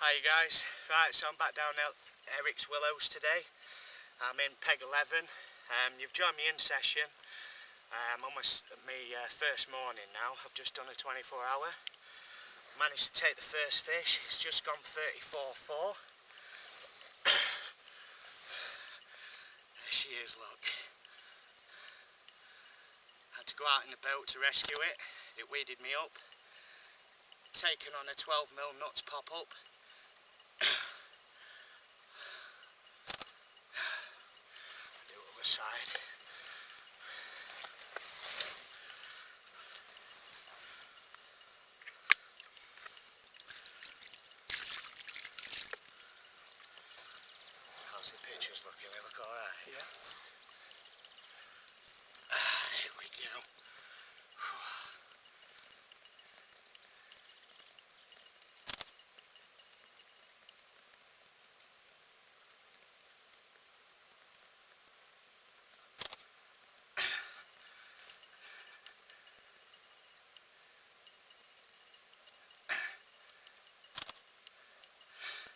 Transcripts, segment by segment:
Hi guys, right, so I'm back down at Eric's Willows today. I'm in peg 11. You've joined me in session. I'm almost at my first morning now. I've just done a 24 hour. Managed to take the first fish. It's just gone 34.4. There she is, look. Had to go out in the boat to rescue it. It weeded me up. Taken on a 12mm nuts pop up. Do other side. How's the pictures looking? They look alright? Yeah. There we go.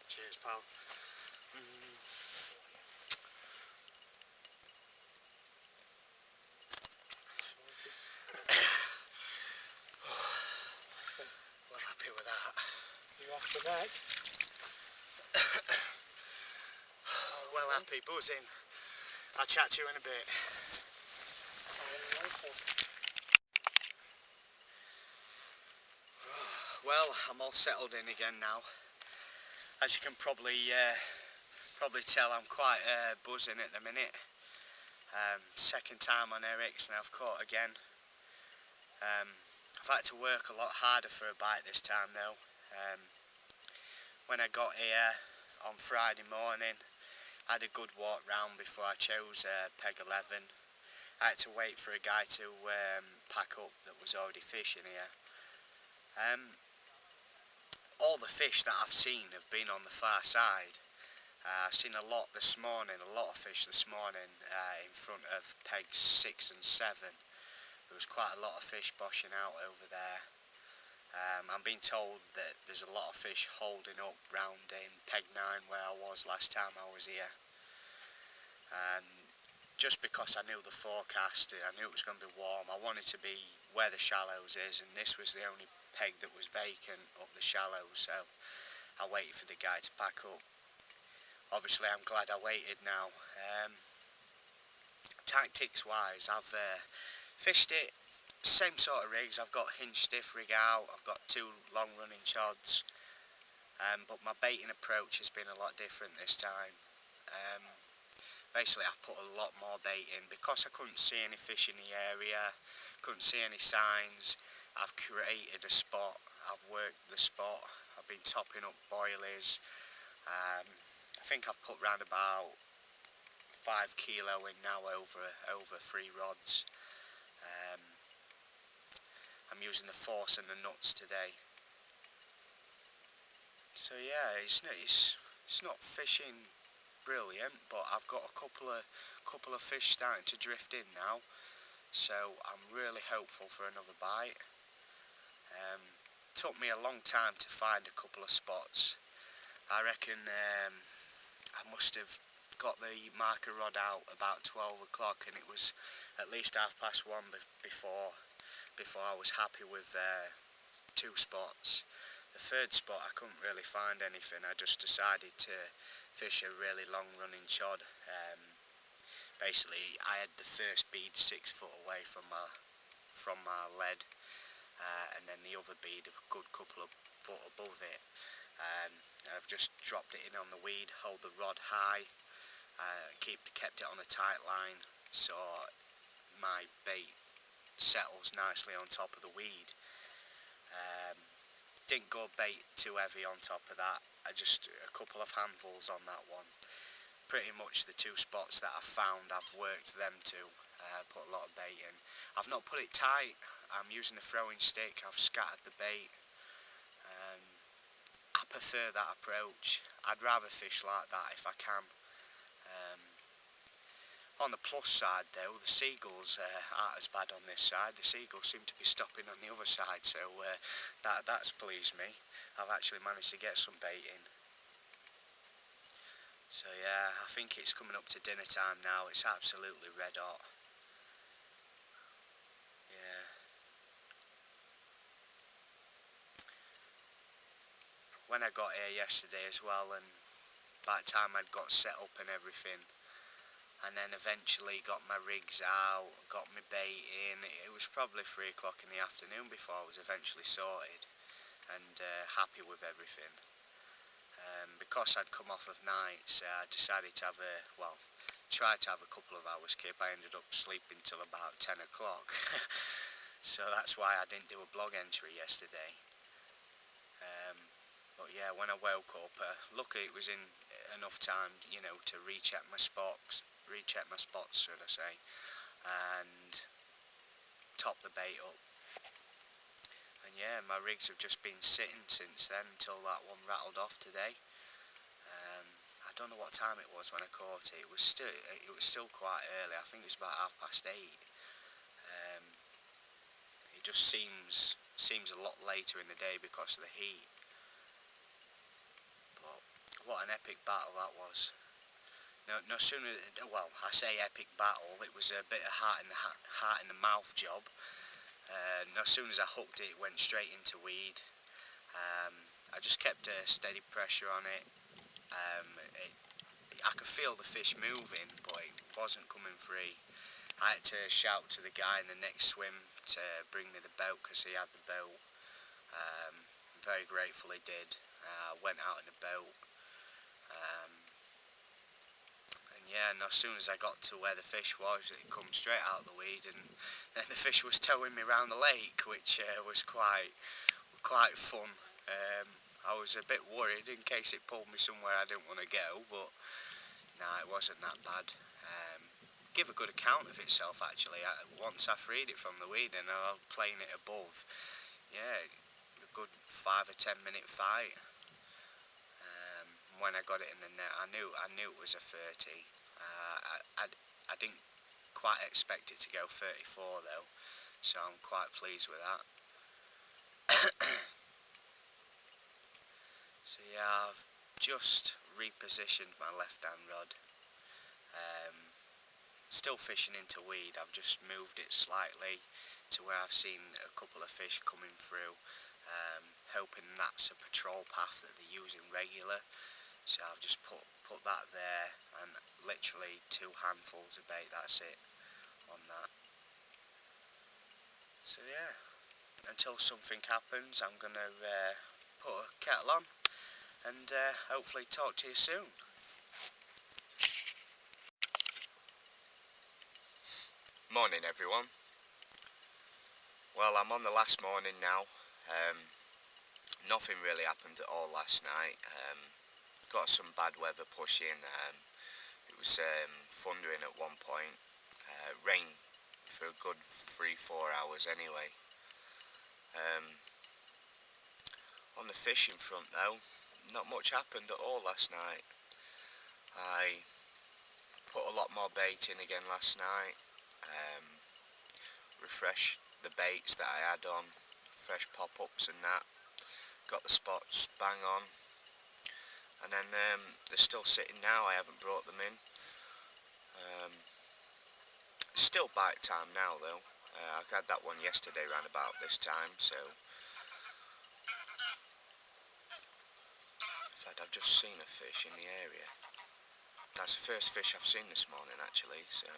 Cheers, pal. Well happy with that. You off the bag? Well happy, buzzing. I'll chat to you in a bit. Well, I'm all settled in again now. As you can probably tell, I'm quite buzzing at the minute. Second time on Eric's and I've caught again. I've had to work a lot harder for a bite this time though. When I got here on Friday morning, I had a good walk round before I chose peg 11. I had to wait for a guy to pack up that was already fishing here. All the fish that I've seen have been on the far side. I've seen a lot this morning, a lot of fish this morning in front of pegs 6 and 7. There was quite a lot of fish boshing out over there. I'm being told that there's a lot of fish holding up round in peg 9 where I was last time I was here. And just because I knew the forecast, I knew it was going to be warm, I wanted to be where the shallows is, and this was the only peg that was vacant up the shallows, so I waited for the guy to pack up. Obviously I'm glad I waited now. Tactics wise, I've fished it same sort of rigs. I've got hinge stiff rig out, I've got 2 long running chods, but my baiting approach has been a lot different this time. Basically I've put a lot more bait in because I couldn't see any fish in the area, couldn't see any signs. I've created a spot, I've worked the spot, I've been topping up boilies. I think I've put round about 5 kilo in now over 3 rods. I'm using the force and the nuts today. So yeah, it's not fishing brilliant, but I've got a couple of fish starting to drift in now, so I'm really hopeful for another bite. Took me a long time to find a couple of spots. I reckon I must have got the marker rod out about 12 o'clock, and it was at least 1:30 before I was happy with 2 spots. The third spot I couldn't really find anything. I just decided to fish a really long running chod. Basically I had the first bead 6 foot away from my lead, and then the other bead a good couple of foot above it. I've just dropped it in on the weed, hold the rod high, kept it on a tight line so my bait settles nicely on top of the weed. Didn't go bait too heavy on top of that. I just a couple of handfuls on that one. Pretty much the 2 spots that I've found, I've worked them to, put a lot of bait in. I've not put it tight. I'm using a throwing stick. I've scattered the bait. I prefer that approach. I'd rather fish like that if I can. On the plus side though, the seagulls aren't as bad on this side. The seagulls seem to be stopping on the other side, so that's pleased me. I've actually managed to get some bait in. So yeah, I think it's coming up to dinner time now. It's absolutely red hot. Yeah. When I got here yesterday as well, and by the time I'd got set up and everything, and then eventually got my rigs out, got my bait in, it was probably 3 o'clock in the afternoon before I was eventually sorted and happy with everything. Because I'd come off of nights, I decided to have tried to have a couple of hours kip. I ended up sleeping till about 10 o'clock. So that's why I didn't do a blog entry yesterday. But yeah, when I woke up, luckily it was in enough time, to recheck my spots, should I say, and top the bait up. And yeah, my rigs have just been sitting since then until that one rattled off today. I don't know what time it was when I caught it. It was still quite early. I think it was about 8:30. It just seems a lot later in the day because of the heat. But what an epic battle that was. No sooner, well, I say epic battle. It was a bit of heart in the mouth job. No sooner as I hooked it, it went straight into weed. I just kept a steady pressure on it. I could feel the fish moving, but it wasn't coming free. I had to shout to the guy in the next swim to bring me the boat because he had the boat. Very grateful he did. Went out in the boat. And yeah, and as soon as I got to where the fish was, it come straight out of the weed, and then the fish was towing me around the lake, which was quite fun. I was a bit worried in case it pulled me somewhere I didn't want to go, but nah, it wasn't that bad. Give a good account of itself actually. Once I freed it from the weed and I was playing it above, yeah, a good 5 or 10 minute fight. When I got it in the net, I knew it was a 30. I didn't quite expect it to go 34 though, so I'm quite pleased with that. So yeah, I've just repositioned my left hand rod. Still fishing into weed. I've just moved it slightly to where I've seen a couple of fish coming through, hoping that's a patrol path that they're using regular. So I've just put that there, and literally 2 handfuls of bait, that's it on that. So yeah, until something happens, I'm going to put a kettle on and hopefully talk to you soon. Morning everyone. Well, I'm on the last morning now. Nothing really happened at all last night. Got some bad weather pushing. It was thundering at one point. Rain for a good 3-4 hours anyway. On the fishing front though, not much happened at all last night. I put a lot more bait in again last night. Refreshed the baits that I had on, fresh pop-ups and that. Got the spots bang on. And then they're still sitting now, I haven't brought them in. Still bite time now though. I had that one yesterday around about this time, so. In fact, I've just seen a fish in the area. That's the first fish I've seen this morning actually, so.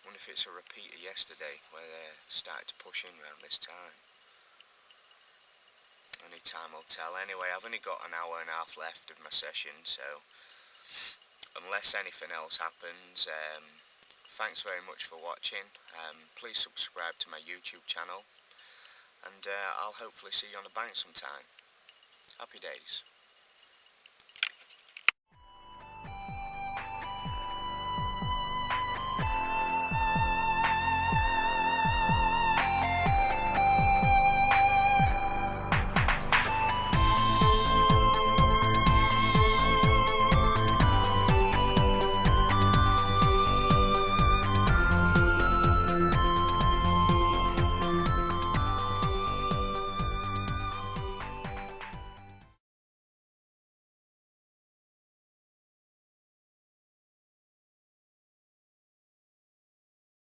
Wonder if it's a repeat of yesterday where they started to push in around this time. Only time will tell. Anyway, I've only got an hour and a half left of my session, so unless anything else happens, thanks very much for watching. Please subscribe to my YouTube channel, and I'll hopefully see you on the bank sometime. Happy days.